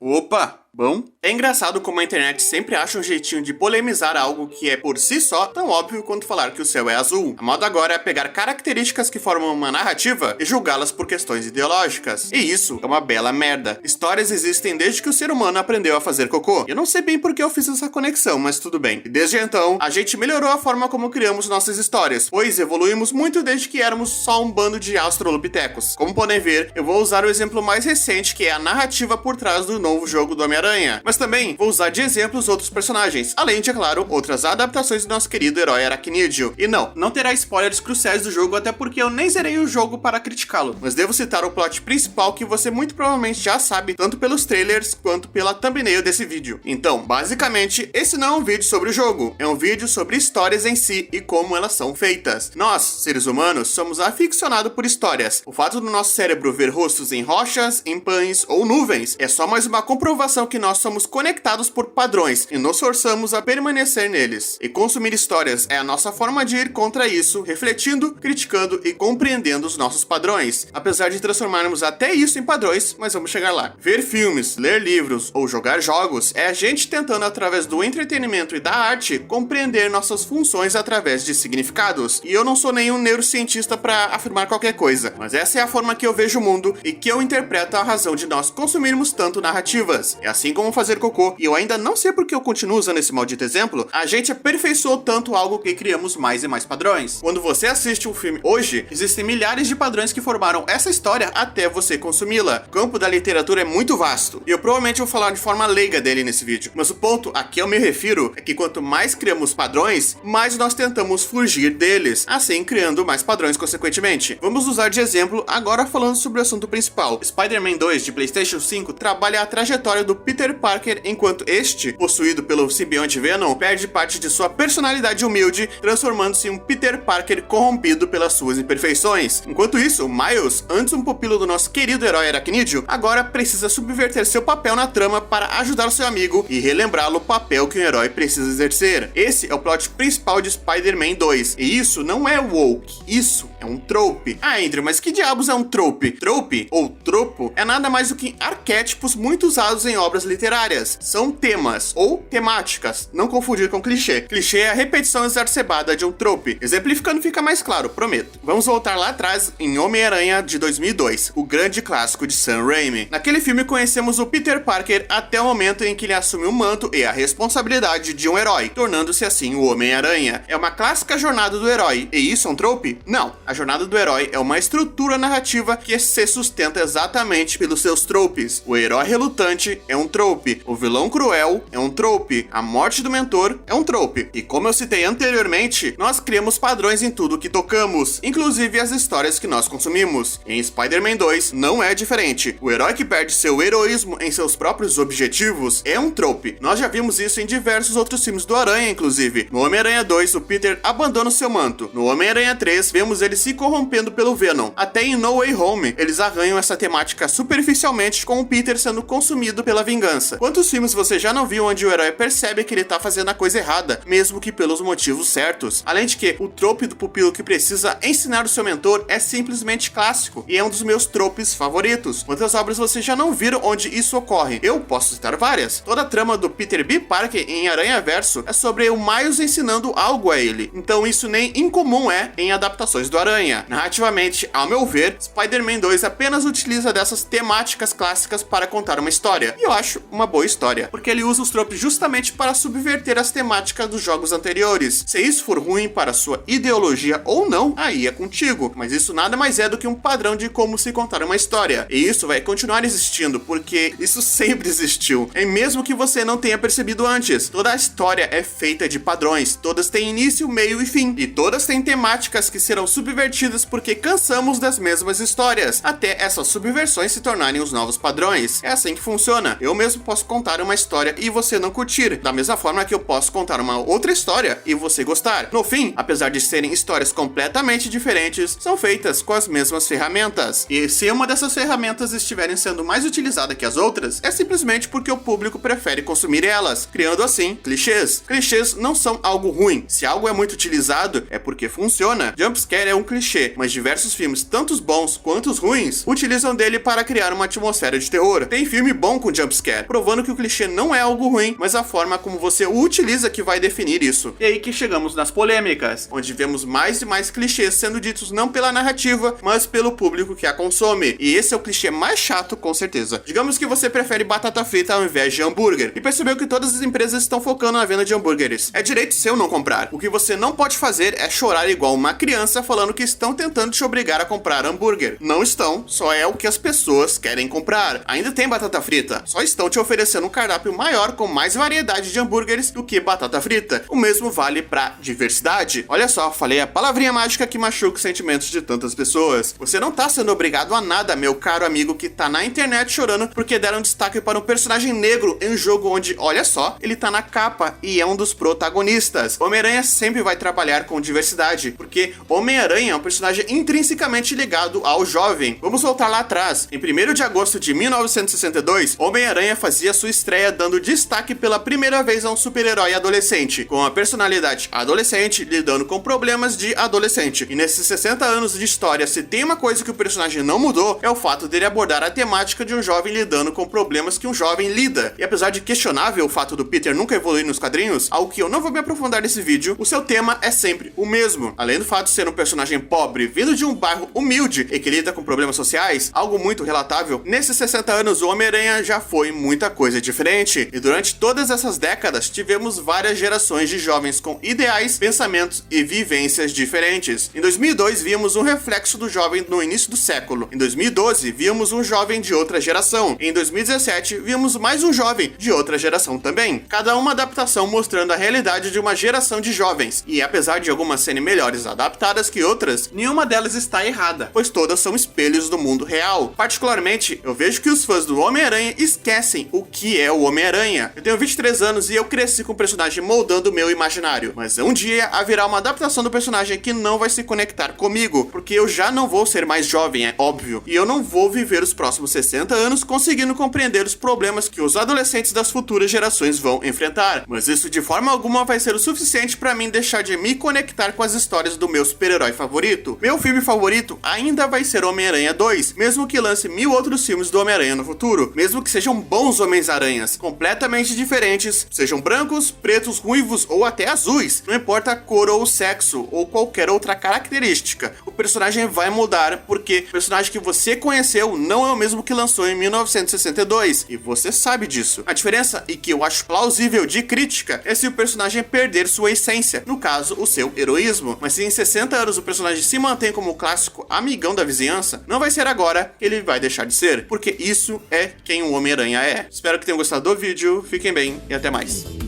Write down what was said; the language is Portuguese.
Opa! Bom, é engraçado como a internet sempre acha um jeitinho de polemizar algo que é por si só tão óbvio quanto falar que o céu é azul. A moda agora é pegar características que formam uma narrativa e julgá-las por questões ideológicas. E isso é uma bela merda. Histórias existem desde que o ser humano aprendeu a fazer cocô. Eu não sei bem por que eu fiz essa conexão, mas tudo bem. E desde então, a gente melhorou a forma como criamos nossas histórias, pois evoluímos muito desde que éramos só um bando de australopitecos. Como podem ver, eu vou usar o exemplo mais recente, que é a narrativa por trás do novo jogo do Homem-Aranha. Mas também vou usar de exemplos outros personagens, além de, é claro, outras adaptações do nosso querido herói aracnídeo. E não terá spoilers cruciais do jogo, até porque eu nem zerei o jogo para criticá-lo. Mas devo citar o plot principal que você muito provavelmente já sabe, tanto pelos trailers quanto pela thumbnail desse vídeo. Então, basicamente, esse não é um vídeo sobre o jogo, é um vídeo sobre histórias em si e como elas são feitas. Nós, seres humanos, somos aficionados por histórias. O fato do nosso cérebro ver rostos em rochas, em pães ou nuvens é só mais uma comprovação que nós somos conectados por padrões e nos forçamos a permanecer neles. E consumir histórias é a nossa forma de ir contra isso, refletindo, criticando e compreendendo os nossos padrões. Apesar de transformarmos até isso em padrões, mas vamos chegar lá. Ver filmes, ler livros ou jogar jogos é a gente tentando, através do entretenimento e da arte, compreender nossas funções através de significados. E eu não sou nenhum neurocientista para afirmar qualquer coisa, mas essa é a forma que eu vejo o mundo e que eu interpreto a razão de nós consumirmos tanto narrativas. É assim como fazer cocô, e eu ainda não sei porque eu continuo usando esse maldito exemplo, a gente aperfeiçoou tanto algo que criamos mais e mais padrões. Quando você assiste um filme hoje, existem milhares de padrões que formaram essa história até você consumi-la. O campo da literatura é muito vasto, e eu provavelmente vou falar de forma leiga dele nesse vídeo. Mas o ponto a que eu me refiro é que quanto mais criamos padrões, mais nós tentamos fugir deles, assim criando mais padrões consequentemente. Vamos usar de exemplo agora falando sobre o assunto principal. Spider-Man 2 de PlayStation 5 trabalha a trajetória do Peter Parker enquanto este, possuído pelo simbionte Venom, perde parte de sua personalidade humilde, transformando-se em um Peter Parker corrompido pelas suas imperfeições. Enquanto isso, Miles, antes um pupilo do nosso querido herói aracnídeo, agora precisa subverter seu papel na trama para ajudar seu amigo e relembrá-lo o papel que um herói precisa exercer. Esse é o plot principal de Spider-Man 2, e isso não é woke, isso é um trope. Ah, Andrew, mas que diabos é um trope? Trope, ou tropo, é nada mais do que arquétipos muito usados em obras literárias. São temas, ou temáticas, não confundir com clichê. Clichê é a repetição exacerbada de um trope. Exemplificando fica mais claro, prometo. Vamos voltar lá atrás em Homem-Aranha de 2002, o grande clássico de Sam Raimi. Naquele filme conhecemos o Peter Parker até o momento em que ele assume o manto e a responsabilidade de um herói, tornando-se assim o Homem-Aranha. É uma clássica jornada do herói, e isso é um trope? Não. A jornada do herói é uma estrutura narrativa que se sustenta exatamente pelos seus tropes. O herói relutante é um trope, o vilão cruel é um trope, a morte do mentor é um trope. E como eu citei anteriormente, nós criamos padrões em tudo que tocamos, inclusive as histórias que nós consumimos. Em Spider-Man 2 não é diferente. O herói que perde seu heroísmo em seus próprios objetivos é um trope. Nós já vimos isso em diversos outros filmes do Aranha, inclusive. No Homem-Aranha 2, o Peter abandona o seu manto. No Homem-Aranha 3, vemos ele se corrompendo pelo Venom. Até em No Way Home, eles arranham essa temática superficialmente, com o Peter sendo consumido pela vingança. Quantos filmes você já não viu onde o herói percebe que ele tá fazendo a coisa errada, mesmo que pelos motivos certos? Além de que, o trope do pupilo que precisa ensinar o seu mentor é simplesmente clássico, e é um dos meus tropes favoritos. Quantas obras você já não viram onde isso ocorre? Eu posso citar várias. Toda a trama do Peter B. Parker em Aranhaverso é sobre o Miles ensinando algo a ele, então isso nem incomum é em adaptações do Aranha. Narrativamente, ao meu ver, Spider-Man 2 apenas utiliza dessas temáticas clássicas para contar uma história, e eu acho uma boa história, porque ele usa os tropes justamente para subverter as temáticas dos jogos anteriores. Se isso for ruim para sua ideologia ou não, aí é contigo, mas isso nada mais é do que um padrão de como se contar uma história, e isso vai continuar existindo, porque isso sempre existiu, e mesmo que você não tenha percebido antes, toda a história é feita de padrões, todas têm início, meio e fim, e todas têm temáticas que serão subvertidas porque cansamos das mesmas histórias, até essas subversões se tornarem os novos padrões. É assim que funciona. Eu mesmo posso contar uma história e você não curtir, da mesma forma que eu posso contar uma outra história e você gostar. No fim, apesar de serem histórias completamente diferentes, são feitas com as mesmas ferramentas. E se uma dessas ferramentas estiverem sendo mais utilizada que as outras, é simplesmente porque o público prefere consumir elas, criando assim clichês. Clichês não são algo ruim. Se algo é muito utilizado, é porque funciona. Jumpscare é um clichê, mas diversos filmes, tanto os bons quanto os ruins, utilizam dele para criar uma atmosfera de terror. Tem filme bom com jumpscare, provando que o clichê não é algo ruim, mas a forma como você o utiliza que vai definir isso. E aí que chegamos nas polêmicas, onde vemos mais e mais clichês sendo ditos não pela narrativa, mas pelo público que a consome. E esse é o clichê mais chato, com certeza. Digamos que você prefere batata frita ao invés de hambúrguer, e percebeu que todas as empresas estão focando na venda de hambúrgueres. É direito seu não comprar. O que você não pode fazer é chorar igual uma criança falando que estão tentando te obrigar a comprar hambúrguer. Não estão, só é o que as pessoas querem comprar. Ainda tem batata frita, só estão te oferecendo um cardápio maior com mais variedade de hambúrgueres do que batata frita. O mesmo vale pra diversidade. Olha só, falei a palavrinha mágica que machuca os sentimentos de tantas pessoas. Você não tá sendo obrigado a nada, meu caro amigo que tá na internet chorando porque deram destaque para um personagem negro em um jogo onde, olha só, ele tá na capa e é um dos protagonistas. Homem-Aranha sempre vai trabalhar com diversidade, porque Homem-Aranha é um personagem intrinsecamente ligado ao jovem. Vamos voltar lá atrás. Em 1º de agosto de 1962, Homem-Aranha fazia sua estreia dando destaque pela primeira vez a um super-herói adolescente, com a personalidade adolescente lidando com problemas de adolescente. E nesses 60 anos de história, se tem uma coisa que o personagem não mudou, é o fato dele abordar a temática de um jovem lidando com problemas que um jovem lida. E apesar de questionável o fato do Peter nunca evoluir nos quadrinhos, algo que eu não vou me aprofundar nesse vídeo, o seu tema é sempre o mesmo. Além do fato de ser um personagem pobre, vindo de um bairro humilde e que lida com problemas sociais, algo muito relatável, nesses 60 anos o Homem-Aranha já foi muita coisa diferente. E durante todas essas décadas, tivemos várias gerações de jovens com ideais, pensamentos e vivências diferentes. Em 2002, víamos um reflexo do jovem no início do século. Em 2012, víamos um jovem de outra geração. Em 2017, víamos mais um jovem de outra geração também. Cada uma adaptação mostrando a realidade de uma geração de jovens. E apesar de algumas serem melhores adaptadas que outras, nenhuma delas está errada, pois todas são espelhos do mundo real. Particularmente, eu vejo que os fãs do Homem-Aranha esquecem o que é o Homem-Aranha. Eu tenho 23 anos e eu cresci com o personagem moldando o meu imaginário, mas um dia haverá uma adaptação do personagem que não vai se conectar comigo, porque eu já não vou ser mais jovem, é óbvio, e eu não vou viver os próximos 60 anos conseguindo compreender os problemas que os adolescentes das futuras gerações vão enfrentar, mas isso de forma alguma vai ser o suficiente pra mim deixar de me conectar com as histórias do meu super-herói favorito. Meu filme favorito ainda vai ser Homem-Aranha 2, mesmo que lance 1000 outros filmes do Homem-Aranha no futuro, mesmo que sejam bons Homens-Aranhas, completamente diferentes, sejam brancos, pretos, ruivos ou até azuis, não importa a cor ou o sexo ou qualquer outra característica, o personagem vai mudar porque o personagem que você conheceu não é o mesmo que lançou em 1962, e você sabe disso. A diferença, e que eu acho plausível de crítica, é se o personagem perder sua essência, no caso, o seu heroísmo. Mas se em 60 anos o personagem se mantém como o clássico amigão da vizinhança, não vai ser agora que ele vai deixar de ser, porque isso é quem o Homem-Aranha é. Espero que tenham gostado do vídeo, fiquem bem e até mais.